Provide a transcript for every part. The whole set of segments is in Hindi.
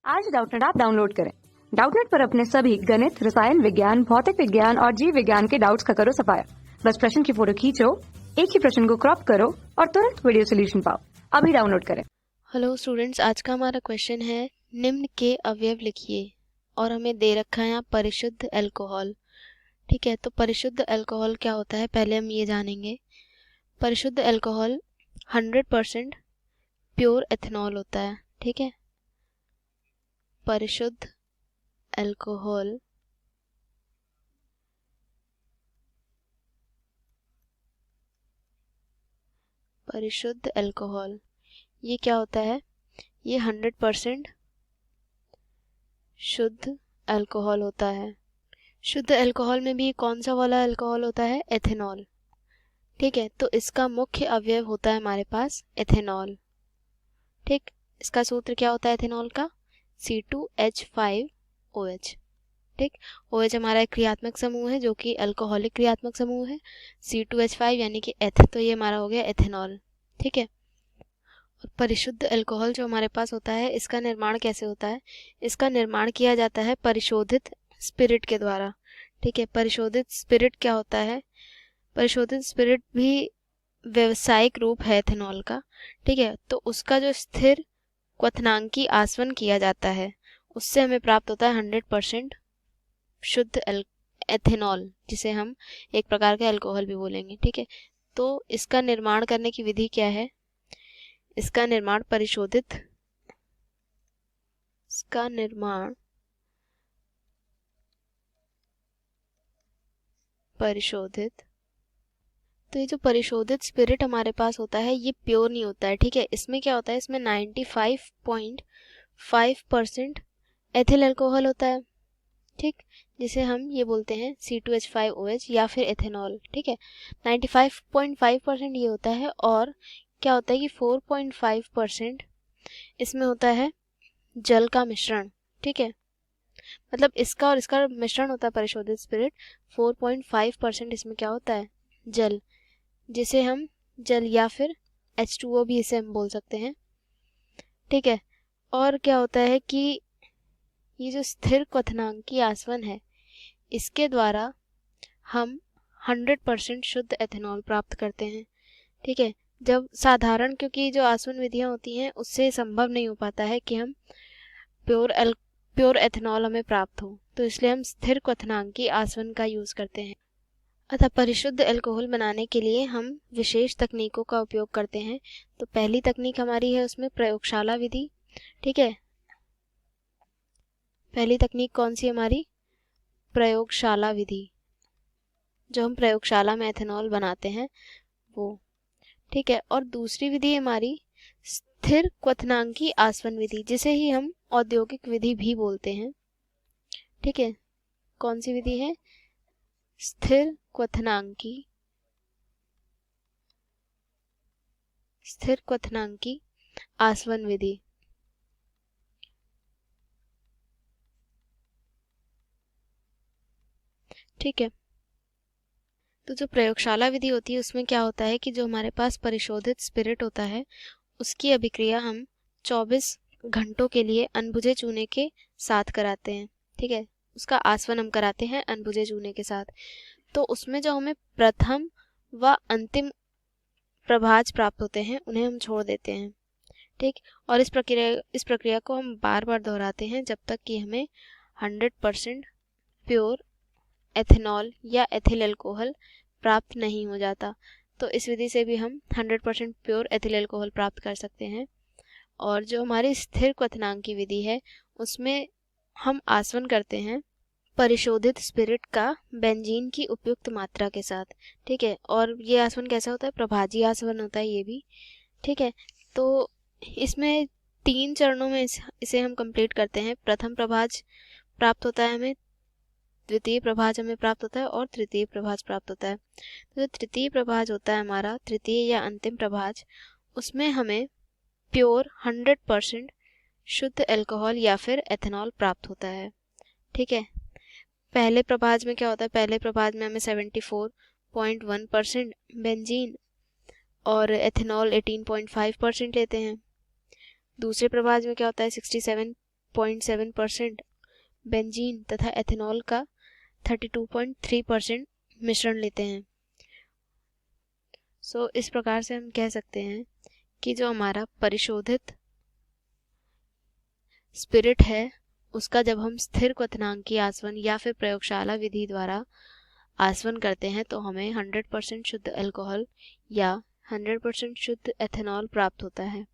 आज डाउटनेट ऐप डाउनलोड करें। डाउटनेट पर अपने सभी गणित, रसायन विज्ञान, भौतिक विज्ञान और जीव विज्ञान के डाउट्स का करो सफाया। बस प्रश्न की फोटो खींचो, एक ही प्रश्न को क्रॉप करो और तुरंत वीडियो सोल्यूशन पाओ। अभी डाउनलोड करें। हेलो स्टूडेंट्स, आज का हमारा क्वेश्चन है निम्न के अवयव लिखिए और हमें दे रखा है यहाँ परिशुद्ध अल्कोहल। ठीक है, तो परिशुद्ध अल्कोहल क्या होता है पहले हम ये जानेंगे। परिशुद्ध अल्कोहल 100% प्योर एथेनॉल होता है। ठीक है, परिशुद्ध अल्कोहल ये क्या होता है, ये 100% शुद्ध अल्कोहल होता है। शुद्ध अल्कोहल में भी कौन सा वाला अल्कोहल होता है, एथेनॉल। ठीक है, तो इसका मुख्य अवयव होता है हमारे पास एथेनॉल। ठीक, इसका सूत्र क्या होता है एथेनॉल का, C2H5OH। ठीक, OH हमारा एक क्रियात्मक समूह है जो कि अल्कोहलिक क्रियात्मक समूह है। C2H5 यानी कि एथ, तो ये हमारा हो गया एथेनॉल। ठीक है, और परिशुद्ध अल्कोहल जो हमारे पास होता है, इसका निर्माण कैसे होता है, इसका निर्माण किया जाता है परिशोधित स्पिरिट के द्वारा। ठीक है, परिशोधित स्पिरिट क्या होता है, परिशोधित स्पिरिट भी व्यावसायिक रूप है एथेनॉल का। ठीक है, तो उसका जो स्थिर क्वथनांकी आसवन किया जाता है, उससे हमें प्राप्त होता है 100% शुद्ध एथेनॉल, जिसे हम एक प्रकार का अल्कोहल भी बोलेंगे। ठीक है, तो इसका निर्माण करने की विधि क्या है, इसका निर्माण परिशोधित तो ये जो परिशोधित स्पिरिट हमारे पास होता है ये प्योर नहीं होता है। ठीक है, इसमें क्या होता है, इसमें 95.5% एथिल अल्कोहल होता है। ठीक, जिसे हम ये बोलते हैं C2H5OH या फिर एथेनॉल। ठीक है, 95.5% ये होता है, और क्या होता है कि 4.5% इसमें होता है जल का मिश्रण। ठीक है, मतलब इसका और इसका मिश्रण होता है परिशोधित स्पिरिट। 4.5% इसमें क्या होता है, जल, जिसे हम जल या फिर H2O भी इसे हम बोल सकते हैं। ठीक है, और क्या होता है कि ये जो स्थिर क्वथनांकी आसवन है, इसके द्वारा हम 100% शुद्ध एथेनॉल प्राप्त करते हैं। ठीक है, जब साधारण, क्योंकि जो आसवन विधियां होती हैं उससे संभव नहीं हो पाता है कि हम प्योर एथेनॉल हमें प्राप्त हो, तो इसलिए हम स्थिर क्वथनांकी आसवन का यूज करते हैं। अतः परिशुद्ध अल्कोहल बनाने के लिए हम विशेष तकनीकों का उपयोग करते हैं। तो पहली तकनीक हमारी है उसमें प्रयोगशाला विधि। ठीक है, पहली तकनीक कौन सी हमारी, प्रयोगशाला विधि, जो हम प्रयोगशाला में एथेनॉल बनाते हैं वो। ठीक है, और दूसरी विधि हमारी स्थिर क्वथनांकी आसवन विधि, जिसे ही हम औद्योगिक विधि भी बोलते हैं। ठीक है, कौन सी विधि है, स्थिर क्वथनांकी आसवन विधि। ठीक है, तो जो प्रयोगशाला विधि होती है उसमें क्या होता है कि जो हमारे पास परिशोधित स्पिरिट होता है उसकी अभिक्रिया हम 24 घंटों के लिए अनबुझे चूने के साथ कराते हैं। ठीक है, उसका आसवन हम कराते हैं अनबुझे चूने के साथ। तो उसमें जो हमें प्रथम व अंतिम प्रभाज प्राप्त होते हैं उन्हें हम छोड़ देते हैं। ठीक, और इस प्रक्रिया को हम बार बार दोहराते हैं जब तक कि हमें 100% प्योर एथेनॉल या एथिल अल्कोहल प्राप्त नहीं हो जाता। तो इस विधि से भी हम 100% प्योर एथिल अल्कोहल प्राप्त कर सकते हैं। और जो हमारी स्थिर क्वथनांकी विधि है उसमें हम आसवन करते हैं परिशोधित स्पिरिट का बेंजीन की उपयुक्त मात्रा के साथ। ठीक है, और ये आसवन कैसा होता है, प्रभाजी आसवन होता है ये भी। ठीक है, तो इसमें 3 चरणों में इसे हम कंप्लीट करते हैं। प्रथम प्रभाज प्राप्त होता है हमें, द्वितीय प्रभाज हमें प्राप्त होता है और तृतीय प्रभाज प्राप्त होता है। तो जो तृतीय प्रभाज होता है हमारा, तृतीय या अंतिम प्रभाज, उसमें हमें प्योर 100% शुद्ध अल्कोहल या फिर एथेनॉल प्राप्त होता है। ठीक है, पहले प्रभाज में क्या होता है, पहले प्रभाज में हमें 74.1% बेंजीन और एथेनॉल 18.5% लेते हैं। दूसरे प्रभाज में क्या होता है, 0.7% बेंजीन तथा एथेनॉल का 32.3% मिश्रण लेते हैं। सो इस प्रकार से हम कह सकते हैं कि जो हमारा परिशोधित स्पिरिट है उसका जब हम स्थिर क्वथनांकी आसवन या फिर प्रयोगशाला विधि द्वारा आसवन करते हैं तो हमें 100% शुद्ध अल्कोहल या 100% शुद्ध एथेनॉल प्राप्त होता है।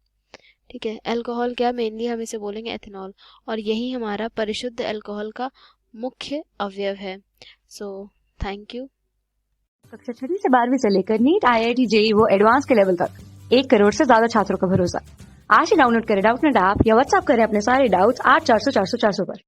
ठीक है, अल्कोहल क्या, मेनली हम इसे बोलेंगे एथेनॉल, और यही हमारा परिशुद्ध अल्कोहल का मुख्य अवयव है। So thank you. कक्षा 6वीं से 12वीं से लेकर नीट, IIT, JEE वो एडवांस के लेवल तक 1 करोड़ से ज्यादा छात्रों का भरोसा। आज ही डाउनलोड करें डाउटनेट ऐप या व्हाट्सएप करें अपने सारे डाउट्स 8400 400 400 पर।